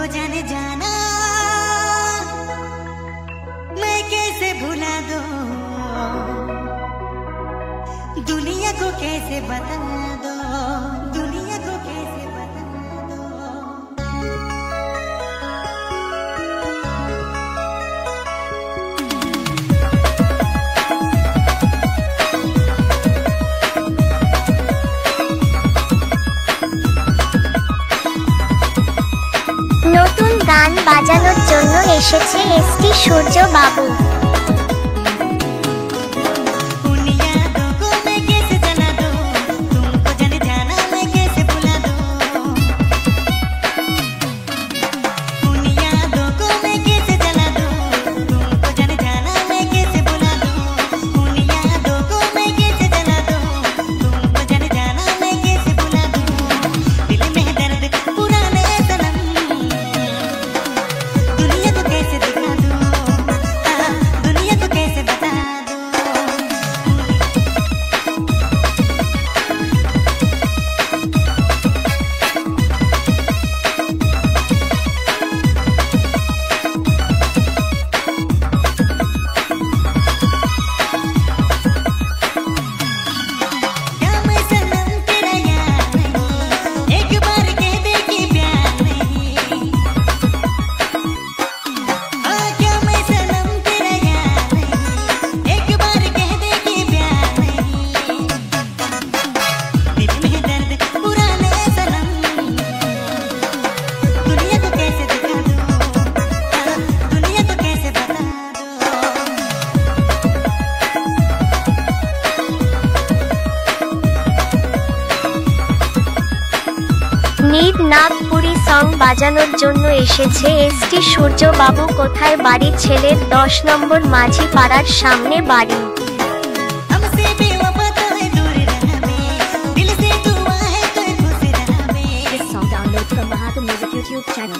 तुमको जाने जाना मैं कैसे भुला दूं, दुनिया को कैसे बता दो, दुनिया को कैसे बता दो। নতুন গান বাজানোর জন্য এসেছে এসটি সূর্য বাবু। নীল নাগপুরি সং বাজানোর জন্য এসেছে এসটি সূর্য বাবু। কোথায় বাড়ি? ছেলের 10 নম্বর মাঝি পাড়ার সামনে বাড়ি। This song download from Mahadum Music YouTube channel.